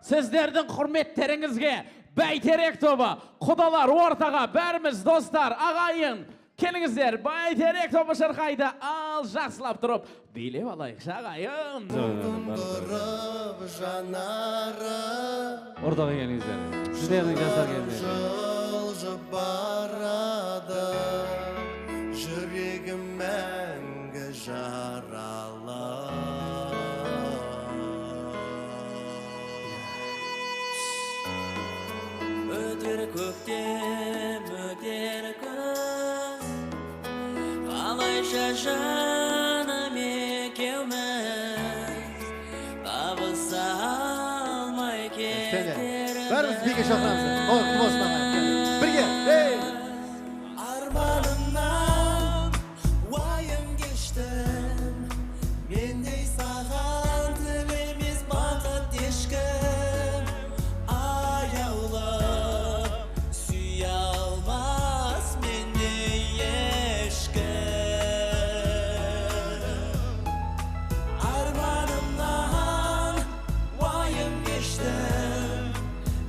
Sizlerдің құрметтеріңізге Бәйтерек тобы, құдалар ортаға, бәріміз достар, ағайын, келіңіздер, Бәйтерек тобы шырқайды, ал жақсылап тұрып, билеп алайықшы ағайын. Құлпырып жанары Ортаға келіңіздер. Сіздердің жастар келді. жылжып барады, жүрегім мәңгі жаралы. Өтер көктем, өтер күз, қалайша жаным екеуміз, табыса алмай кетерміз. Бәріміз биге шақырамыз. Ой, құмасына бірге. Арманымнан уайым кештім, мендей саған тілемес бақыт ешкім. Аяулы сүйе алмас мендей ешкім. Арманымнан уайым кештім,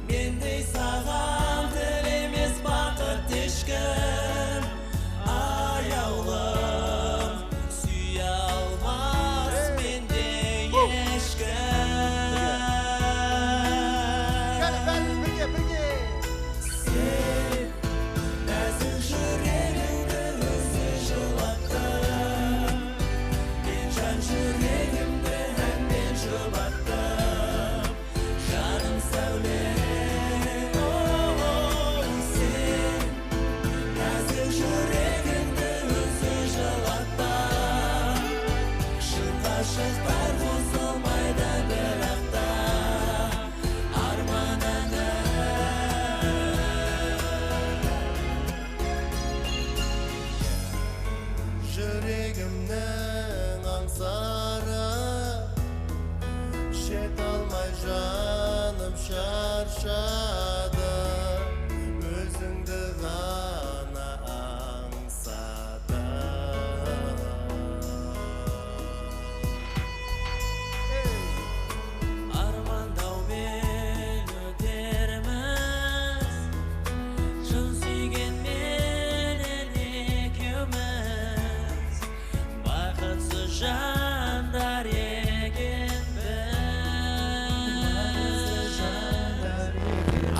мендей саған тілемес бақыт ешкім. Аяулым сүйе алмас мендей ешкім. Сен нәзік жүрегіңді өзі жылаттың, мен жан жүрегімді әнмен жұбаттым. Жаным сәулем, сен нәзік жүрегіңді өзі жылаттың. Шын ғашықтар қосылмайды бірақ та арманыңа. Жүрегімнің аңсары жете алмай жаным шаршады, өзіңді ғана аңсады. Армандаумен өтерміз, шын сүйгенменен екеуміз, бақытсыз жандар екенбіз.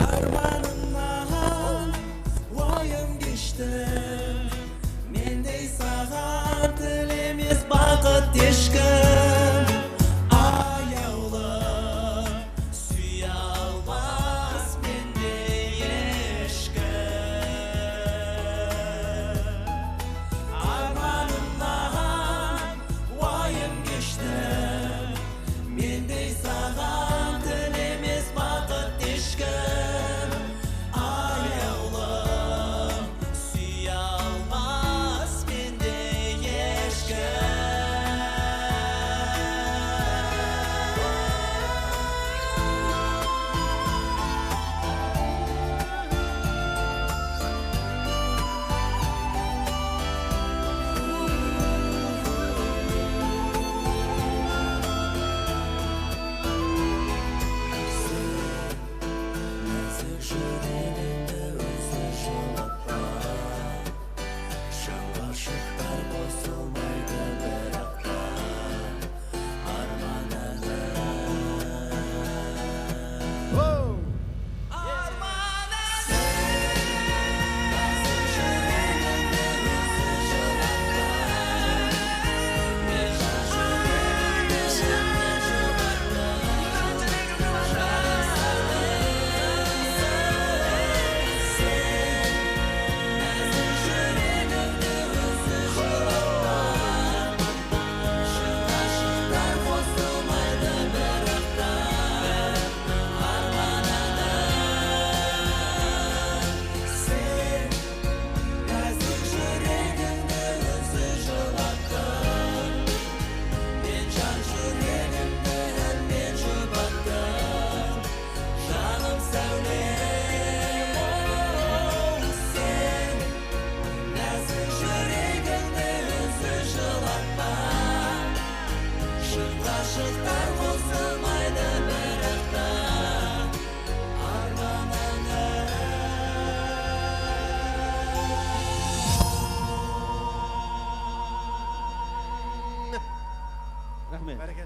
Арманымнан уайым кештім, мендей саған тілемес бақыт ешкім. Аяулым сүйе алмас мендей ешкім. Арманымнан уайым кештім, мендей саған тілемес бақыт ешкім.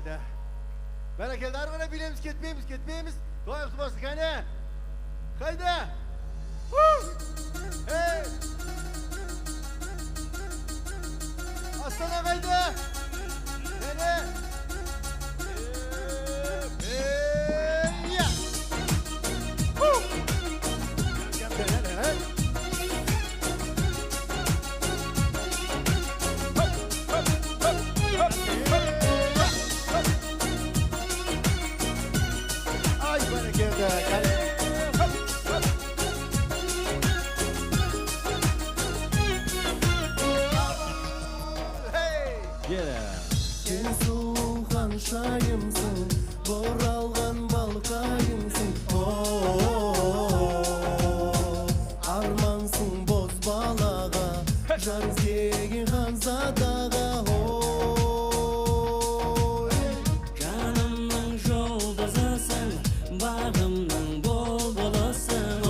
Berekelde. Berekelde argana bilemiz ketmeyimiz. Doyaq tutmasın kayna. Hayda. Hey. Astana kayda. Nene. Ya. Ay berekelde. Hey. Gele. Sen soğuğan şayımsın, boralgan balkayımsın. Armansın boz balaga, jar sevgin hanzadaga. Canımның жұлдызысың, бағымның бұлбұлысың.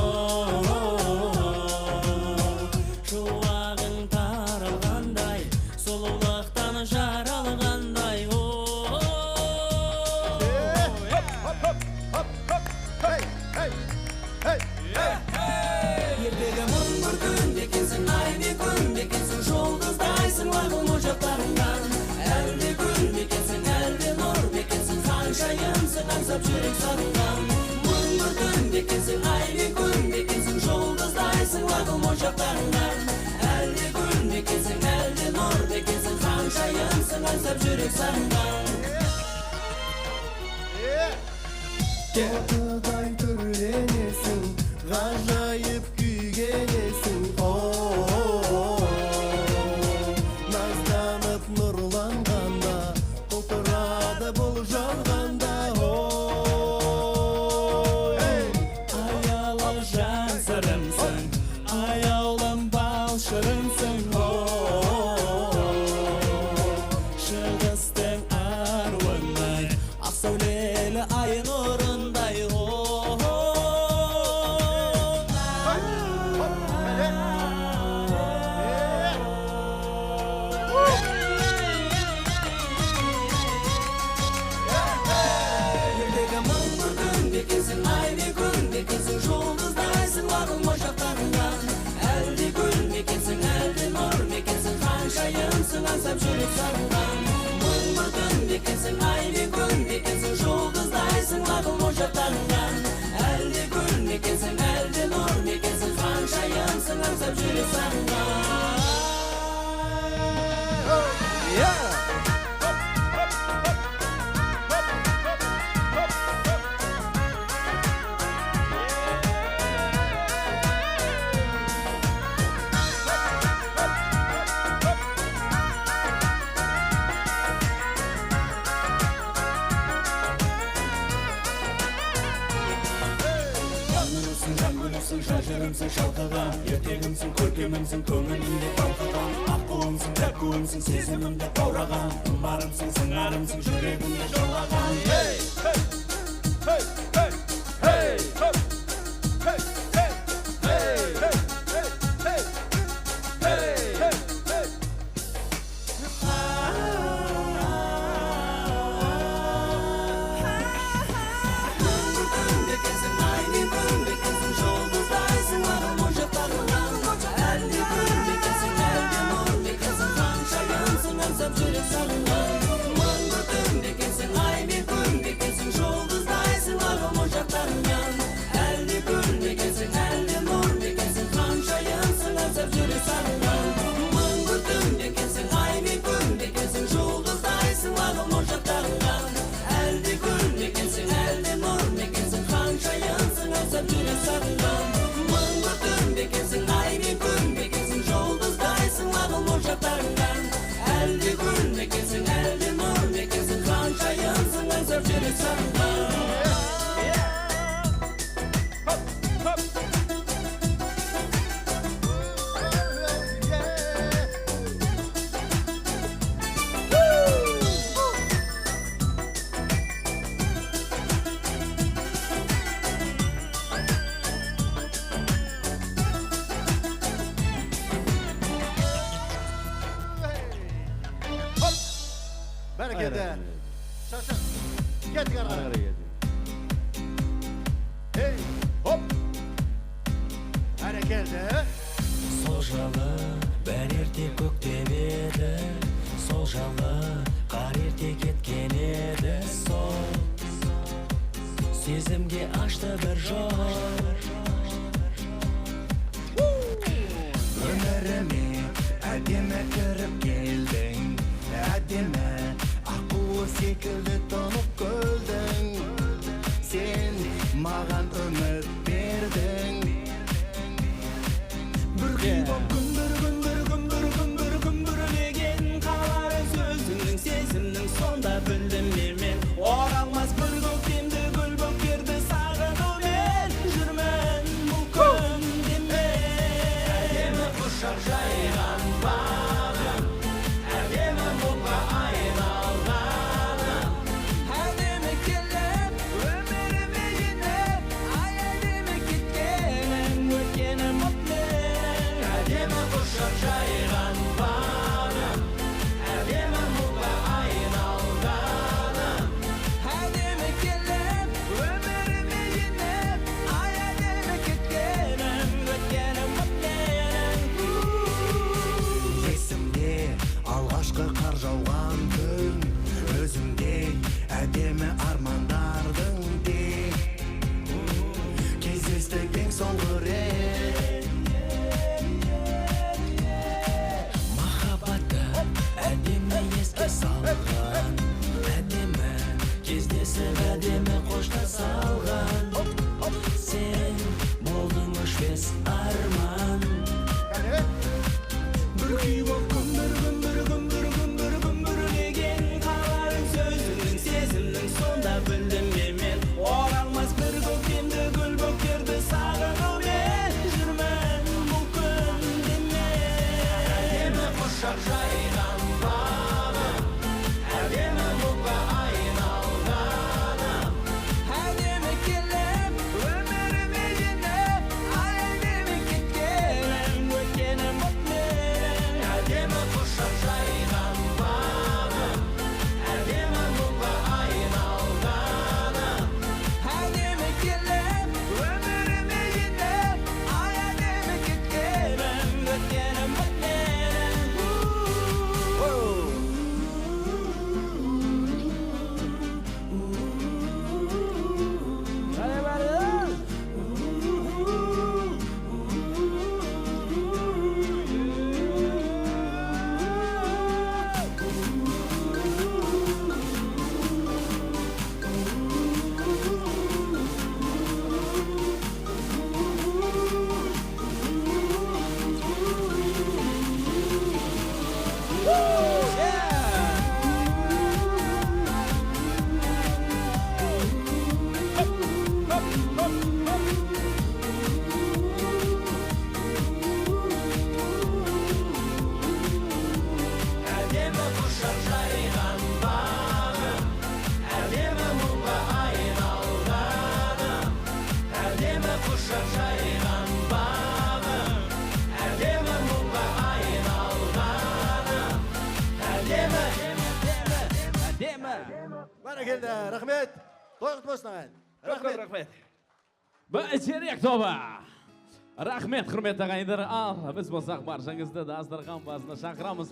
Шуағың таралғандай, сұлулықтан жаралғандай. Ертегі мың бір күн екенсің, ай не күн екенсің, жұлдыздайсың лағыл мұжақтарыңнан. Әлде гүл мекенсің, әлде нұр мекенсің, ханшайымсың аңсап жүрек сағынған. Мың бір күн екенсің, ай не күн мекенсің, жұлдыздайсың лағыл мұжақтарыңнан. Әлде гүл мекенсің, әлде нұр мекенсің, ханшайымсың аңсап жүрек сағынған. To'tiday түрленесің, ғажайып күйгенесің. Назданып нұрланғанда, толтырады бұл жалғанда. Аяулы жан сырымсың, аяулым бал шырымсың. Шығыстың аруындай, ақ сәулелі ай нұрындай. Ертегі мың бір күн бекенсің, ай не күн бекенсің, жұлдыздайсың лағыл мұжақтарыңнан. Әлде гүл мекенсің, әлде нұр мекенсің, ханшайымсың аңсап жүрек сағынған. Мың бір күн бекенсің, ай не күн бекенсің, жұлдыздайсың лағыл мұжақтарыңнан. Әлде гүл мекенсің, әлде нұр мекенсің, ханшайымсың аңсап жүрек сағынған. Жанымсың, жан гүлімсің, шашырымсың, шалқыған. Ертегімсің, көркемімсің, көңілімде балқыған. Аққуымсың, тәкуімсің, сезімімді қаураған. Тұмарымсың, сыңарымсың, жүрегімді жаулаған. Şaşın. Kettik Ары arkadaşlar. қарай кетейік. Hey, hop. Harekelde. Сол жағы бәр ерте көктем еді, сол жағы қар ерте кеткен еді. Сол сезімге ашты бір жол. Өміріме әдемі кіріп келдің, әдемі аққуы секілді тұнып көлдің. Сен маған үміт бердің. Күмбірлеген қаларын сөзіңнің сезімнің сонда білдім мен оралмас бір көктемді гүл боп берді сағынумен жүрмін бұл күнде мен әдемі құшақ жайған бағым әдемі мұңға айналғаным әдемі келіп өміріме еніп ай әдемі кеткенің өткенім мұтленің әдемі құшақ жайған бағым әдемі мұңға айналғаным әдемі келіп өміріме еніп ай әдемі кеткенім өткенім мұтленің Есімде алғашқы қар жауған күн, өзіңдей әдемі армандардың де кездестік ең соңғы рет. махаббатты әдемі еске салған әдемі кездесіп әдемі қоштаса алған сен болдың өшпес арман Yani. бір күй боп күмбірлеген қаларын сөзіңнің сезімнің сонда білдім мен оралмас бір көктемді гүл боп берді сағынумен жүрмін бұл күнде мен әдемі құшақ жайған бағым әдемі мұңға айналғаным әдемі келіп өміріме еніп ай әдемі кеткенім өткенім мұтленің әдемі құшақ жайған бағым әдемі мұңға айналғаным әдемі келіп өміріме еніп ай әдемі кеткенім өткенім әдемі құшақ жайған бағым әдемі мұңға айналғаным әдемі құшақ жайған бағым әдемі мұңға айналғаным әдемі Harekelde. Rahmet. Toyqut bolsun ağayın. Rahmet. Рахмет. Бәйтерек тобы. Рахмет, құрметті ағайындар. Ал, біз болсақ баршаңызды Дастархан басына шақырамыз.